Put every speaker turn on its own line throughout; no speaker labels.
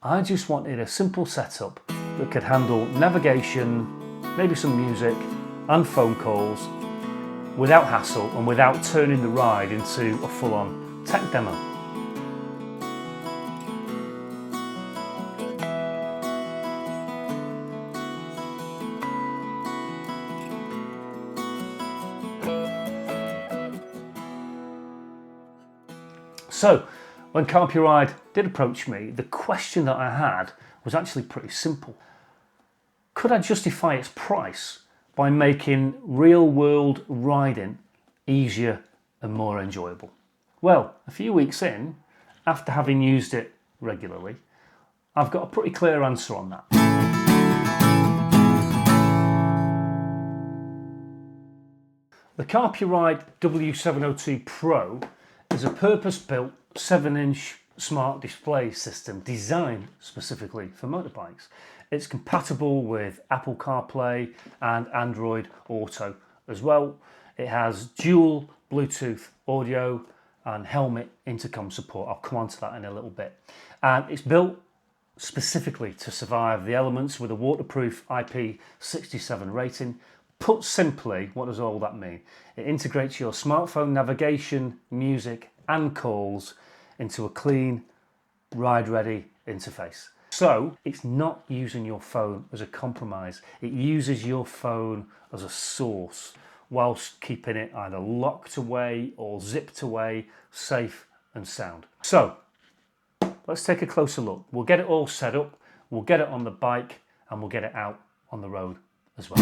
I just wanted a simple setup that could handle navigation, maybe some music and phone calls without hassle and without turning the ride into a full-on tech demo. So, when Carpuride did approach me, the question that I had was actually pretty simple. Could I justify its price by making real-world riding easier and more enjoyable? Well, a few weeks in, after having used it regularly, I've got a pretty clear answer on that. The Carpuride W702 Pro is a purpose-built 7-inch smart display system designed specifically for motorbikes. It's compatible with Apple CarPlay and Android Auto as well. It has dual Bluetooth audio and helmet intercom support. I'll come on to that in a little bit. And it's built specifically to survive the elements with a waterproof IP67 rating. Put simply, what does all that mean? It integrates your smartphone navigation, music and calls into a clean, ride-ready interface. So it's not using your phone as a compromise. It uses your phone as a source whilst keeping it either locked away or zipped away, safe and sound. So let's take a closer look. We'll get it all set up, we'll get it on the bike and we'll get it out on the road as well.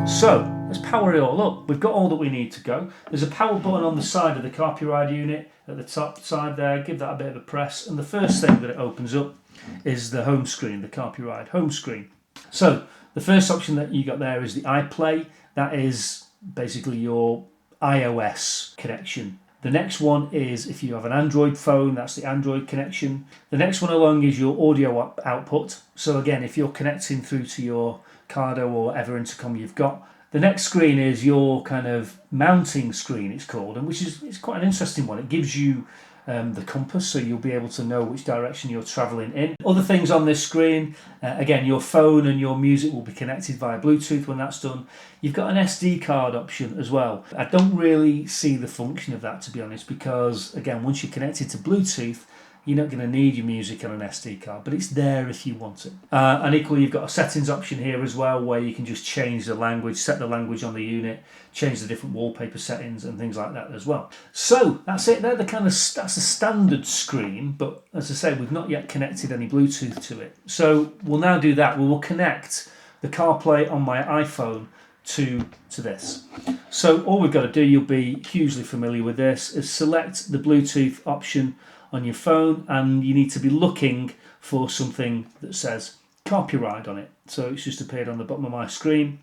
So let's power it all up. We've got all that we need to go. There's a power button on the side of the Carpuride unit at the top side there. Give that a bit of a press and the first thing that it opens up is the home screen, the Carpuride home screen. So the first option that you got there is the iPlay. That is basically your iOS connection. The next one is if you have an Android phone, that's the Android connection. The next one along is your audio output. So again, if you're connecting through to your Cardo or whatever intercom you've got. The next screen is your kind of mounting screen, it's called, and which is it's quite an interesting one. It gives you the compass, so you'll be able to know which direction you're travelling in. Other things on this screen, again, your phone and your music will be connected via Bluetooth when that's done. You've got an SD card option as well. I don't really see the function of that, to be honest, because again, once you're connected to Bluetooth, you're not going to need your music on an SD card, but it's there if you want it. And equally, you've got a settings option here as well, where you can just change the language, set the language on the unit, change the different wallpaper settings and things like that as well. So that's it. That's a standard screen, but as I say, we've not yet connected any Bluetooth to it. So we'll now do that. We will connect the CarPlay on my iPhone to this. So all we've got to do, you'll be hugely familiar with this, is select the Bluetooth option on your phone, and you need to be looking for something that says Carpuride on it. So it's just appeared on the bottom of my screen,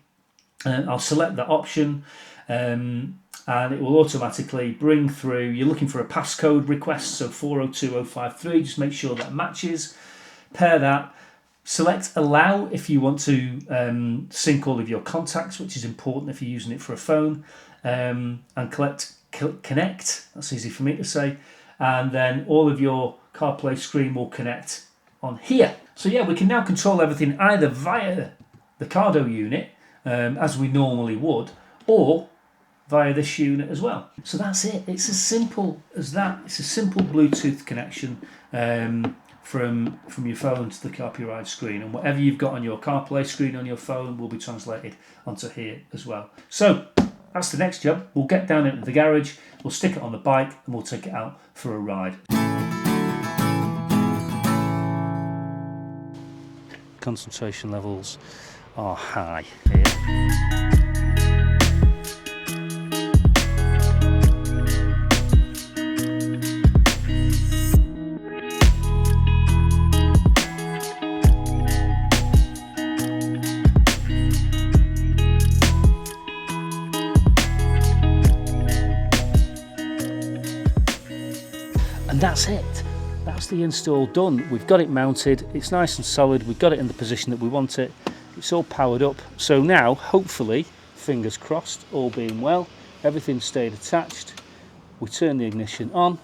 and I'll select that option, and it will automatically bring through. You're looking for a passcode request, so 402053. Just make sure that matches. Pair that. Select allow if you want to sync all of your contacts, which is important if you're using it for a phone, and connect. That's easy for me to say. And then all of your CarPlay screen will connect on here. So yeah, we can now control everything either via the Cardo unit, as we normally would, or via this unit as well. So that's it. It's as simple as that. It's a simple Bluetooth connection from your phone to the Carpuride screen, and whatever you've got on your CarPlay screen on your phone will be translated onto here as well. So that's the next job. We'll get down into the garage, we'll stick it on the bike, and we'll take it out for a ride. Concentration levels are high here. And that's it. That's the install done. We've got it mounted, it's nice and solid, we've got it in the position that we want it, it's all powered up. So now, hopefully, fingers crossed, all being well, everything stayed attached, we turn the ignition on,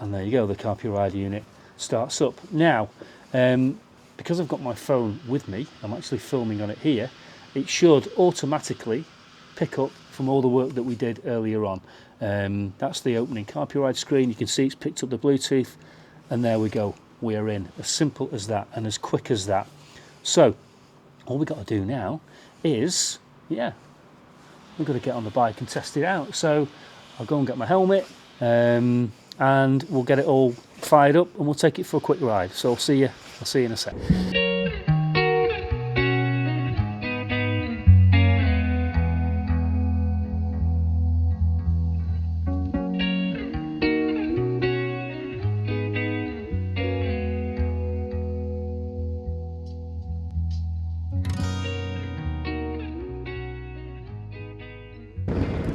And there you go, the Carpuride unit starts up. Now, because I've got my phone with me, I'm actually filming on it here, it should automatically pick up from all the work that we did earlier on. That's the opening Carpuride screen. You can see it's picked up the Bluetooth, and there we go, we're in. As simple as that and as quick as that. So all we've got to do now is, we've got to get on the bike and test it out. So I'll go and get my helmet, and we'll get it all fired up and we'll take it for a quick ride. So I'll see you in a sec.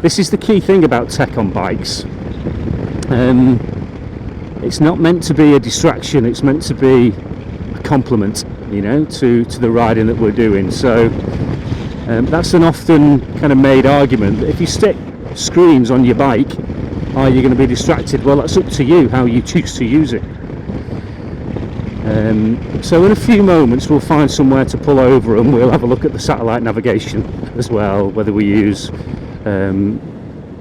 This is the key thing about tech on bikes. It's not meant to be a distraction, it's meant to be a complement, you know, to the riding that we're doing. So that's an often kind of made argument that if you stick screens on your bike, are you going to be distracted? Well, that's up to you, how you choose to use it. So in a few moments we'll find somewhere to pull over and we'll have a look at the satellite navigation as well, whether we use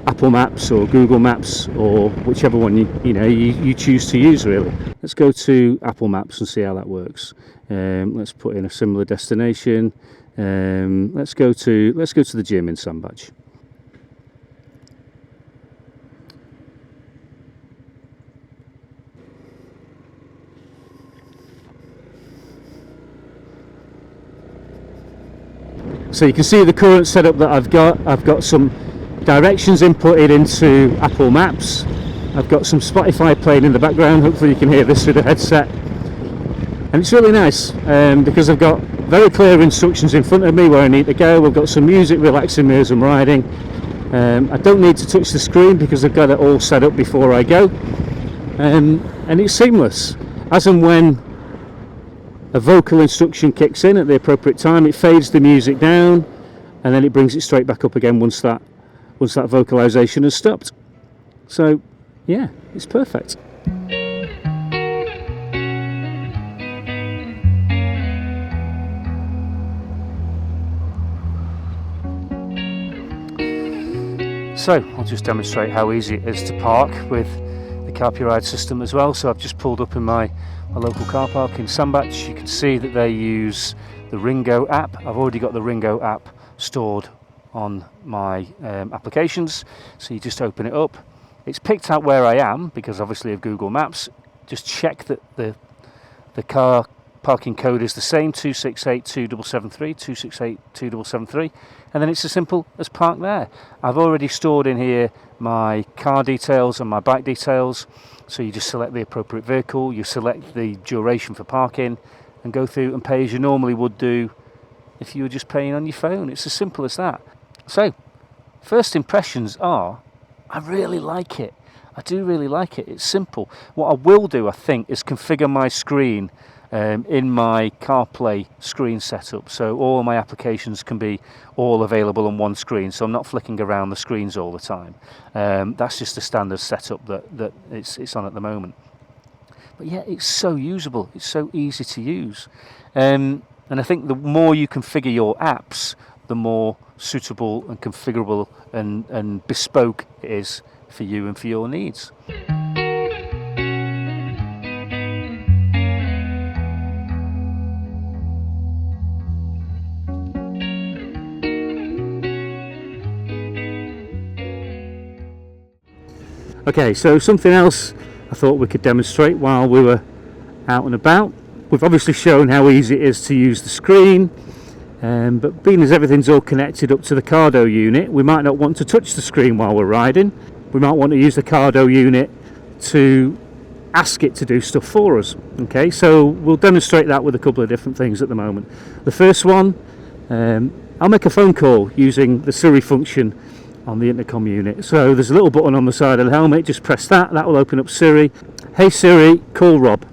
Apple Maps or Google Maps or whichever one you choose to use, really. Let's go to Apple Maps and see how that works. Let's put in a similar destination. Let's go to the gym in Sandbach. So you can see the current setup that I've got some directions inputted into Apple Maps. I've got some Spotify playing in the background. Hopefully you can hear this through the headset. And it's really nice because I've got very clear instructions in front of me where I need to go. We've got some music relaxing me as I'm riding. I don't need to touch the screen because I've got it all set up before I go. And it's seamless. As and when a vocal instruction kicks in at the appropriate time, it fades the music down and then it brings it straight back up again once that vocalization has stopped. So yeah, it's perfect. So I'll just demonstrate how easy it is to park with the Carpuride system as well. So I've just pulled up in my local car park in Sandbach. You can see that they use the Ringo app. I've already got the Ringo app stored on my applications, so you just open it up. It's picked out where I am because obviously of Google Maps. Just check that the car parking code is the same, 2682773, 2682773, and then it's as simple as park there. I've already stored in here my car details and my bike details, so you just select the appropriate vehicle, you select the duration for parking and go through and pay as you normally would do if you were just paying on your phone. It's as simple as that. So first impressions are, I really like it. I do really like it. It's simple. What I will do, I think, is configure my screen in my CarPlay screen setup, so all my applications can be all available on one screen, so I'm not flicking around the screens all the time. That's just the standard setup that it's on at the moment. But yeah, it's so usable, it's so easy to use, and I think the more you configure your apps, the more suitable and configurable and bespoke it is for you and for your needs. Okay, so something else I thought we could demonstrate while we were out and about. We've obviously shown how easy it is to use the screen, but being as everything's all connected up to the Cardo unit, we might not want to touch the screen while we're riding. We might want to use the Cardo unit to ask it to do stuff for us. Okay, so we'll demonstrate that with a couple of different things at the moment. The first one, I'll make a phone call using the Siri function on the intercom unit. So there's a little button on the side of the helmet, just press that will open up Siri. Hey Siri, call Rob.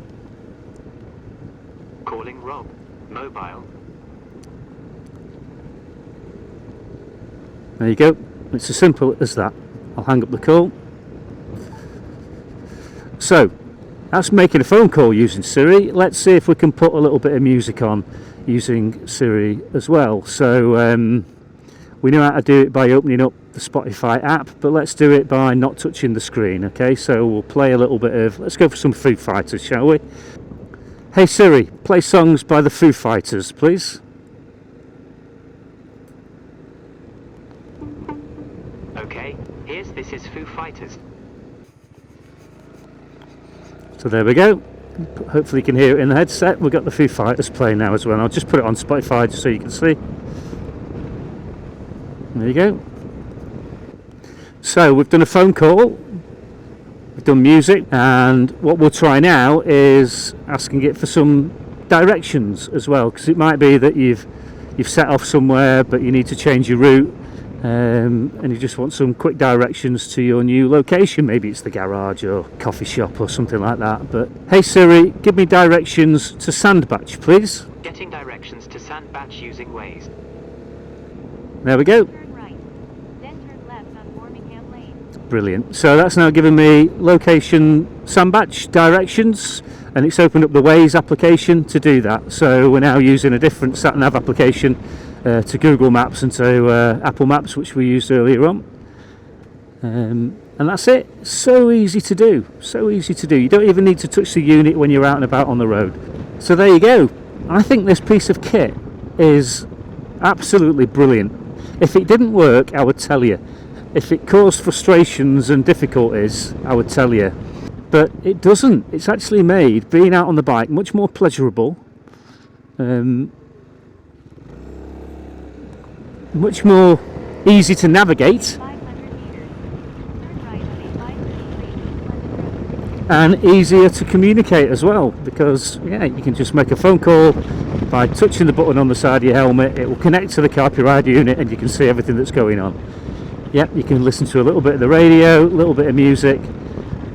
Calling Rob, mobile.
There you go, it's as simple as that. I'll hang up the call. So that's making a phone call using Siri. Let's see if we can put a little bit of music on using Siri as well. So we know how to do it by opening up the Spotify app, but let's do it by not touching the screen. Okay, so we'll play a little bit of, let's go for some Foo Fighters, shall we? Hey Siri, play songs by the Foo Fighters, please.
Okay, this is Foo Fighters.
So there we go. Hopefully you can hear it in the headset. We've got the Foo Fighters playing now as well. I'll just put it on Spotify just so you can see. There you go. So we've done a phone call, we've done music, and what we'll try now is asking it for some directions as well, because it might be that you've set off somewhere but you need to change your route, and you just want some quick directions to your new location. Maybe it's the garage or coffee shop or something like that. But hey Siri, give me directions to Sandbatch, please.
Getting directions to Sandbatch using Waze.
There we go. Brilliant. So that's now given me location Sandbatch directions, and it's opened up the Waze application to do that. So we're now using a different sat-nav application to Google Maps and to Apple Maps, which we used earlier on. And that's it. So easy to do. So easy to do. You don't even need to touch the unit when you're out and about on the road. So there you go. I think this piece of kit is absolutely brilliant. If it didn't work, I would tell you. If it caused frustrations and difficulties, I would tell you. But it doesn't. It's actually made being out on the bike much more pleasurable, much more easy to navigate, and easier to communicate as well, because you can just make a phone call by touching the button on the side of your helmet. It will connect to the Carpuride unit and you can see everything that's going on. Yep, you can listen to a little bit of the radio, a little bit of music,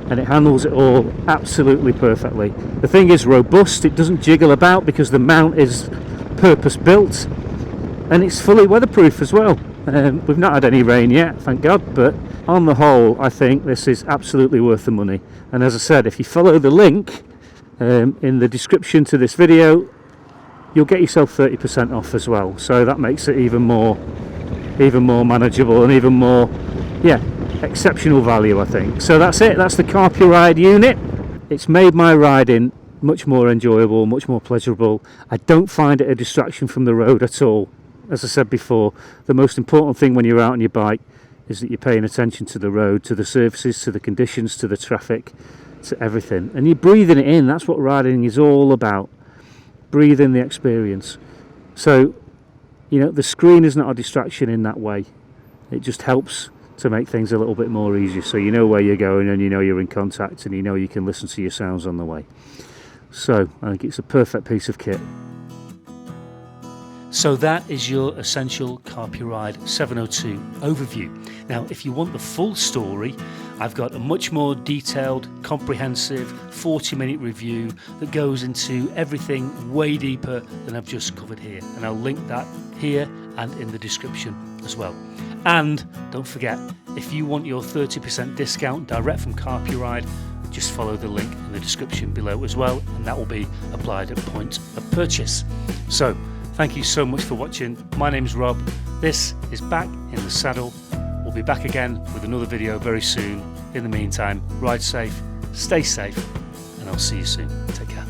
and it handles it all absolutely perfectly. The thing is robust, it doesn't jiggle about because the mount is purpose built, and it's fully weatherproof as well. We've not had any rain yet, thank God, but on the whole I think this is absolutely worth the money. And as I said, if you follow the link in the description to this video, you'll get yourself 30% off as well, so that makes it even more manageable and even more exceptional value, I think. So that's it. That's the Carpuride unit. It's made my riding much more enjoyable, much more pleasurable. I don't find it a distraction from the road at all. As I said before, the most important thing when you're out on your bike is that you're paying attention to the road, to the surfaces, to the conditions, to the traffic, to everything, and you're breathing it in. That's what riding is all about. Breathe in the experience. So the screen is not a distraction in that way. It just helps to make things a little bit more easier, so you know where you're going and you know you're in contact and you know you can listen to your sounds on the way. So I think it's a perfect piece of kit. So that is your essential Carpuride 702 overview. Now, if you want the full story, I've got a much more detailed, comprehensive 40-minute review that goes into everything way deeper than I've just covered here. And I'll link that here and in the description as well. And don't forget, if you want your 30% discount direct from Carpuride, just follow the link in the description below as well, and that will be applied at point of purchase. So, thank you so much for watching. My name's Rob. This is Back in the Saddle. We'll be back again with another video very soon. In the meantime, ride safe, stay safe, and I'll see you soon. Take care.